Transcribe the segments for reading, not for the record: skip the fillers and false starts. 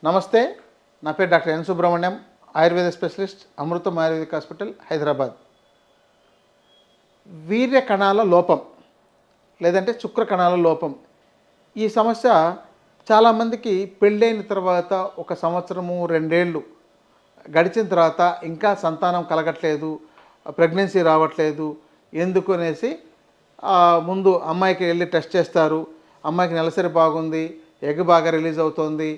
నమస్తే, నా పేరు doctor N Subrahmanyam, Ayurveda specialist, Amrutham ayurvedic hospital, Hyderabad. వీర్య కణాల లోపం లేదంటే శుక్ర కణాల లోపం, ఈ సమస్య చాలామందికి పెళ్ళైన తర్వాత 1 సంవత్సరము 2 ఏళ్ళు గడిచిన తర్వాత ఇంకా సంతానం కలగట్లేదు, ప్రెగ్నెన్సీ రావట్లేదు. ఎందుకు అనేసి ముందు అమ్మాయికి వెళ్ళి టెస్ట్ చేస్తారు. అమ్మాయికి నెలసరి బాగుంది, ఎగ్ బాగా రిలీజ్ అవుతోంది,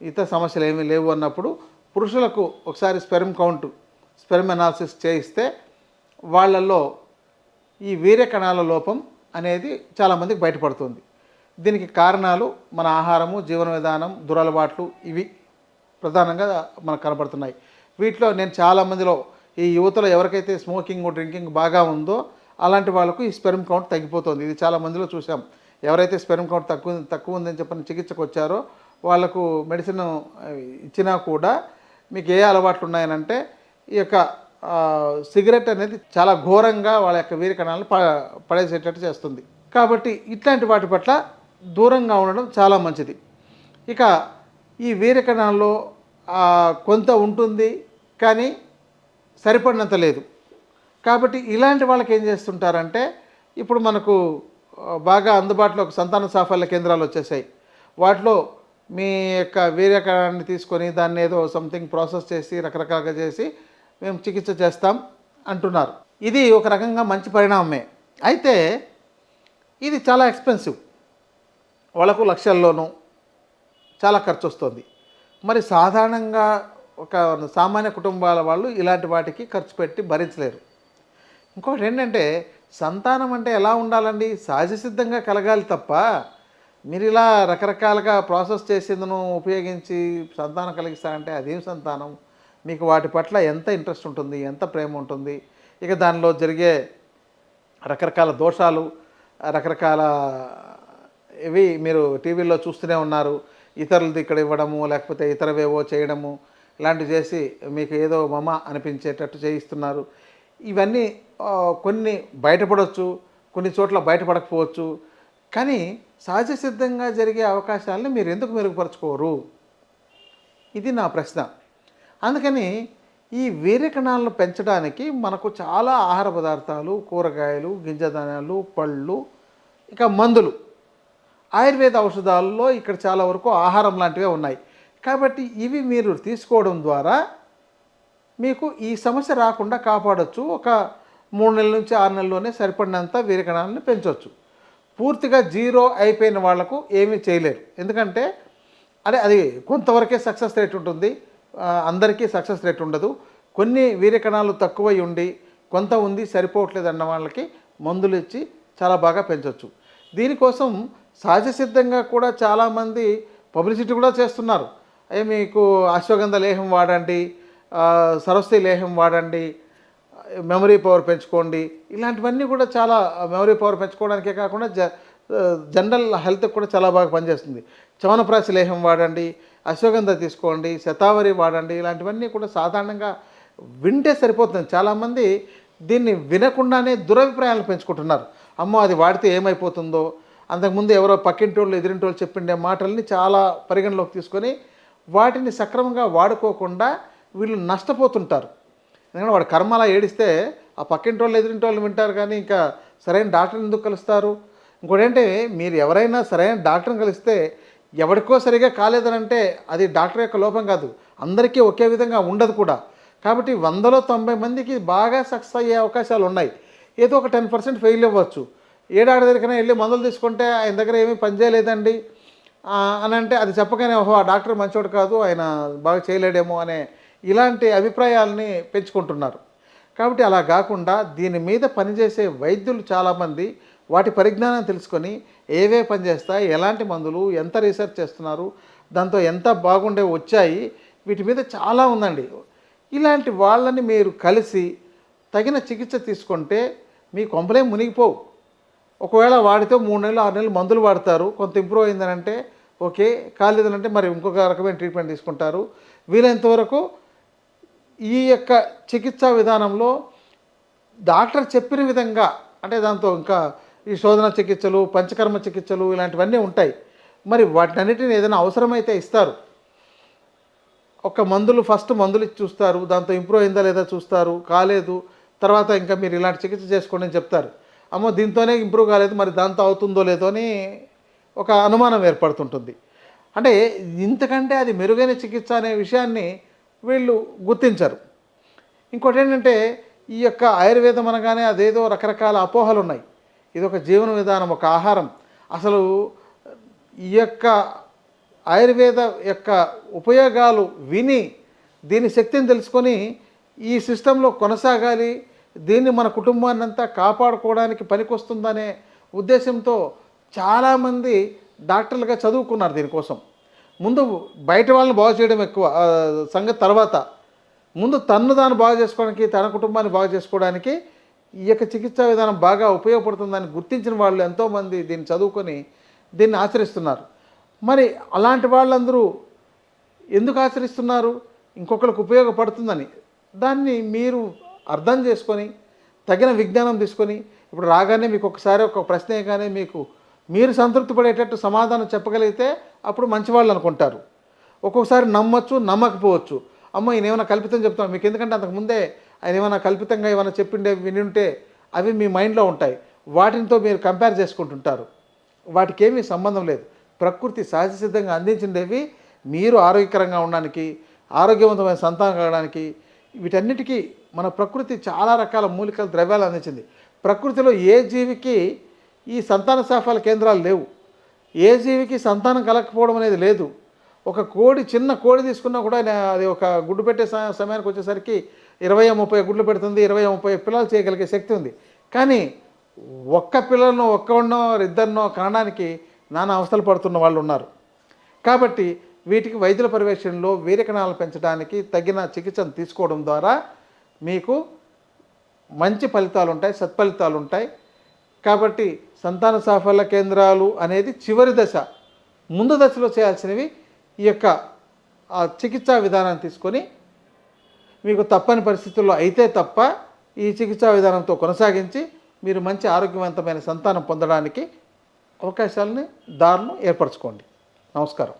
ఇతర సమస్యలు ఏమీ లేవు అన్నప్పుడు పురుషులకు ఒకసారి స్పెర్మ్ అనాలిసిస్ చేయిస్తే వాళ్ళల్లో ఈ వీర్య కణాల లోపం అనేది చాలామందికి బయటపడుతుంది. దీనికి కారణాలు మన ఆహారము, జీవన విధానం, దురలవాట్లు, ఇవి ప్రధానంగా మనకు కనబడుతున్నాయి. వీటిలో నేను చాలామందిలో ఈ యువతలో ఎవరికైతే స్మోకింగ్ డ్రింకింగ్ బాగా ఉందో అలాంటి వాళ్ళకు ఈ స్పెర్మ్ కౌంట్ తగ్గిపోతుంది. ఇది చాలామందిలో చూసాం. ఎవరైతే స్పెర్మ్ కౌంట్ తక్కువ ఉందని చెప్పని చికిత్సకు వచ్చారో వాళ్ళకు మెడిసిన్ ఇచ్చినా కూడా మీకు ఏ అలవాట్లు ఉన్నాయనంటే ఈ యొక్క సిగరెట్ అనేది చాలా ఘోరంగా వాళ్ళ యొక్క వీర్య కణాలను పడేసేటట్టు చేస్తుంది. కాబట్టి ఇట్లాంటి వాటి పట్ల దూరంగా ఉండడం చాలా మంచిది. ఇక ఈ వీర్య కణాల్లో కొంత ఉంటుంది కానీ సరిపడినంత లేదు. కాబట్టి ఇలాంటి వాళ్ళకి ఏం చేస్తుంటారంటే, ఇప్పుడు మనకు బాగా అందుబాటులో సంతాన సాఫల్య కేంద్రాలు వచ్చేసాయి. వాటిలో మీ యొక్క వీర్య కణాన్ని తీసుకొని దాన్ని ఏదో సంథింగ్ ప్రాసెస్ చేసి రకరకాలుగా చేసి మేము చికిత్స చేస్తాం అంటున్నారు. ఇది ఒక రకంగా మంచి పరిణామమే. అయితే ఇది చాలా ఎక్స్పెన్సివ్. వాళ్ళకు లక్షల్లోనూ చాలా ఖర్చు వస్తుంది. మరి సాధారణంగా ఒక సామాన్య కుటుంబాల వాళ్ళు ఇలాంటి వాటికి ఖర్చు పెట్టి భరించలేరు. ఇంకొకటి ఏంటంటే, సంతానం అంటే ఎలా ఉండాలండి? సహజసిద్ధంగా కలగాలి తప్ప మీరు ఇలా రకరకాలుగా ప్రాసెస్ చేసేందును ఉపయోగించి సంతానం కలిగిస్తారంటే అదేం సంతానం? మీకు వాటి పట్ల ఎంత ఇంట్రెస్ట్ ఉంటుంది, ఎంత ప్రేమ ఉంటుంది? ఇక దానిలో జరిగే రకరకాల దోషాలు, రకరకాల ఇవి మీరు టీవీలో చూస్తూనే ఉన్నారు. ఇతరులది ఇక్కడ ఇవ్వడము, లేకపోతే ఇతరవేవో చేయడము, ఇలాంటివి చేసి మీకు ఏదో మమ అనిపించేటట్టు చేయిస్తున్నారు. ఇవన్నీ కొన్ని బయటపడవచ్చు, కొన్ని చోట్ల బయటపడకపోవచ్చు. కానీ సహజ సిద్ధంగా జరిగే అవకాశాలను మీరు ఎందుకు మెరుగుపరచుకోరు? ఇది నా ప్రశ్న. అందుకని ఈ వీర్య కణాలను పెంచడానికి మనకు చాలా ఆహార పదార్థాలు, కూరగాయలు, గింజధాన్యాలు, పళ్ళు, ఇక మందులు, ఆయుర్వేద ఔషధాలలో ఇక్కడ చాలా వరకు ఆహారం లాంటివే ఉన్నాయి. కాబట్టి ఇవి మీరు తీసుకోవడం ద్వారా మీకు ఈ సమస్య రాకుండా కాపాడవచ్చు. ఒక 3 నెలల నుంచి 6 నెలల్లోనే సరిపడినంత వీర్య కణాలను పెంచవచ్చు. పూర్తిగా జీరో అయిపోయిన వాళ్లకు ఏమీ చేయలేరు. ఎందుకంటే అది కొంతవరకే సక్సెస్ రేట్ ఉంటుంది, అందరికీ సక్సెస్ రేట్ ఉండదు. కొన్ని వీర్య కణాలు తక్కువై ఉండి కొంత ఉంది సరిపోవట్లేదు అన్న వాళ్ళకి మందులు ఇచ్చి చాలా బాగా పెంచవచ్చు. దీనికోసం సహజ సిద్ధంగా కూడా చాలామంది పబ్లిసిటీ కూడా చేస్తున్నారు. మీకు అశ్వగంధ లేహం వాడండి, సరస్వతి లేహం వాడండి, మెమరీ పవర్ పెంచుకోండి, ఇలాంటివన్నీ కూడా చాలా మెమరీ పవర్ పెంచుకోవడానికే కాకుండా జనరల్ హెల్త్కి కూడా చాలా బాగా పనిచేస్తుంది. చవనప్రాశి లేహం వాడండి, అశ్వగంధ తీసుకోండి, శతావరి వాడండి, ఇలాంటివన్నీ కూడా సాధారణంగా వింటే సరిపోతుంది. చాలామంది దీన్ని వినకుండానే దురభిప్రాయాలను పెంచుకుంటున్నారు. అమ్మో అది వాడితే ఏమైపోతుందో, అంతకుముందు ఎవరో పక్కింటోళ్ళు ఎదిరింటోళ్ళు చెప్పిండే మాటల్ని చాలా పరిగణలోకి తీసుకొని వాటిని సక్రమంగా వాడుకోకుండా వీళ్ళు నష్టపోతుంటారు. ఎందుకంటే వాడు కర్మ అలా ఏడిస్తే ఆ పక్కింటోళ్ళు ఎదిరింటోళ్ళు వింటారు, కానీ ఇంకా సరైన డాక్టర్ని ఎందుకు కలుస్తారు? ఇంకోటి ఏంటంటే, మీరు ఎవరైనా సరైన డాక్టర్ని కలిస్తే ఎవరికో సరిగా కాలేదనంటే అది డాక్టర్ యొక్క లోపం కాదు, అందరికీ ఒకే విధంగా ఉండదు కూడా. కాబట్టి 100లో 90 మందికి బాగా సక్సెస్ అయ్యే అవకాశాలు ఉన్నాయి. ఏదో ఒక 10% ఫెయిల్ అవ్వచ్చు. ఏడాడి దగ్గరికైనా వెళ్ళి మందులు తీసుకుంటే ఆయన దగ్గర ఏమీ పనిచేయలేదండి అని అంటే అది చెప్పగానే ఓహో ఆ డాక్టర్ మంచోడు కాదు, ఆయన బాగా చేయలేడేమో అనే ఇలాంటి అభిప్రాయాలని పెంచుకుంటున్నారు. కాబట్టి అలా కాకుండా దీని మీద పనిచేసే వైద్యులు చాలామంది వాటి పరిజ్ఞానం తెలుసుకొని ఏవే పనిచేస్తాయి, ఎలాంటి మందులు, ఎంత రీసెర్చ్ చేస్తున్నారు, దాంతో ఎంత బాగుండే వచ్చాయి, వీటి మీద చాలా ఉందండి. ఇలాంటి వాళ్ళని మీరు కలిసి తగిన చికిత్స తీసుకుంటే మీ కొంపలే మునిగిపోవు. ఒకవేళ వాడితే 3 నెలలు 6 నెలలు మందులు వాడతారు, కొంత ఇంప్రూవ్ అయిందనంటే ఓకే, కాలేదనంటే మరి ఇంకొక రకమైన ట్రీట్మెంట్ తీసుకుంటారు. వీలైనంతవరకు ఈ యొక్క చికిత్సా విధానంలో డాక్టర్ చెప్పిన విధంగా, అంటే దాంతో ఇంకా ఈ శోధన చికిత్సలు, పంచకర్మ చికిత్సలు ఇలాంటివన్నీ ఉంటాయి. మరి వాటినన్నిటిని ఏదైనా అవసరమైతే ఇస్తారు. ఒక మందులు ఫస్ట్ మందులు ఇచ్చి చూస్తారు, దాంతో ఇంప్రూవ్ అయిందా లేదా చూస్తారు, కాలేదు తర్వాత ఇంకా మీరు ఇలాంటి చికిత్స చేసుకోండి అని చెప్తారు. అమ్మో దీంతోనే ఇంప్రూవ్ కాలేదు, మరి దాంతో అవుతుందో లేదో అని ఒక అనుమానం ఏర్పడుతుంటుంది. అంటే ఇంతకంటే అది మెరుగైన చికిత్స అనే విషయాన్ని వీళ్ళు గుర్తించరు. ఇంకోటి ఏంటంటే ఈ యొక్క ఆయుర్వేదం అనగానే అదేదో రకరకాల అపోహలు ఉన్నాయి. ఇది ఒక జీవన విధానం, ఒక ఆహారం. అసలు ఈ యొక్క ఆయుర్వేద యొక్క ఉపయోగాలు విని దీని శక్తిని తెలుసుకొని ఈ సిస్టంలో కొనసాగాలి, దీన్ని మన కుటుంబాన్ని అంతా కాపాడుకోవడానికి పనికొస్తుందనే ఉద్దేశంతో చాలామంది డాక్టర్లుగా చదువుకున్నారు దీనికోసం. ముందు బయట వాళ్ళని బాగు చేయడం ఎక్కువ సంగతి తర్వాత, ముందు తన్ను తాను బాగు చేసుకోవడానికి, తన కుటుంబాన్ని బాగు చేసుకోవడానికి ఈ యొక్క చికిత్సా విధానం బాగా ఉపయోగపడుతుందని గుర్తించిన వాళ్ళు ఎంతోమంది దీన్ని చదువుకొని దీన్ని ఆచరిస్తున్నారు. మరి అలాంటి వాళ్ళందరూ ఎందుకు ఆచరిస్తున్నారు? ఇంకొకరికి ఉపయోగపడుతుందని. దాన్ని మీరు అర్థం చేసుకొని తగిన విజ్ఞానం తీసుకొని, ఇప్పుడు రాగానే మీకు ఒకసారి ఒక ప్రశ్న వేయగానే మీరు సంతృప్తి పడేటట్టు సమాధానం చెప్పగలిగితే అప్పుడు మంచివాళ్ళు అనుకుంటారు. ఒక్కొక్కసారి నమ్మచ్చు, నమ్మకపోవచ్చు. అమ్మ ఈయన ఏమైనా కల్పితం చెప్తాం మీకు, ఎందుకంటే అంతకుముందే ఆయన ఏమైనా కల్పితంగా ఏమైనా చెప్పిండే వినుంటే అవి మీ మైండ్లో ఉంటాయి. వాటితో మీరు కంపేర్ చేసుకుంటుంటారు. వాటికి ఏమీ సంబంధం లేదు. ప్రకృతి సహజసిద్ధంగా అందించిండేవి మీరు ఆరోగ్యకరంగా ఉండడానికి, ఆరోగ్యవంతమైన సంతానం కలగడానికి. వీటన్నిటికీ మన ప్రకృతి చాలా రకాల మూలికల ద్రవ్యాలు అందించింది. ప్రకృతిలో ఏ జీవికి ఈ సంతాన సాఫల్య కేంద్రాలు లేవు. ఏ జీవికి సంతానం కలగకపోవడం అనేది లేదు. ఒక కోడి, చిన్న కోడి తీసుకున్నా కూడా అది ఒక గుడ్డు పెట్టే సమయానికి వచ్చేసరికి 20-30 గుడ్లు పెడుతుంది, 20-30 పిల్లలు చేయగలిగే శక్తి ఉంది. కానీ ఒక్క పిల్లలను ఒక్కడినో ఇద్దరినో కనడానికి నానా అవస్థలు పడుతున్న వాళ్ళు ఉన్నారు. కాబట్టి వీటికి వైద్యుల పర్యవేక్షణలో వీర్యకణాలను పెంచడానికి తగిన చికిత్సను తీసుకోవడం ద్వారా మీకు మంచి ఫలితాలు ఉంటాయి, సత్ఫలితాలు ఉంటాయి. కాబట్టి సంతాన సాఫల్య కేంద్రాలు అనేది చివరి దశ. ముందు దశలో చేయాల్సినవి ఈ యొక్క చికిత్సా విధానాన్ని తీసుకొని, మీకు తప్పని పరిస్థితుల్లో అయితే తప్ప ఈ చికిత్సా విధానంతో కొనసాగించి మీరు మంచి ఆరోగ్యవంతమైన సంతానం పొందడానికి అవకాశాలని, దారులను ఏర్పరచుకోండి. నమస్కారం.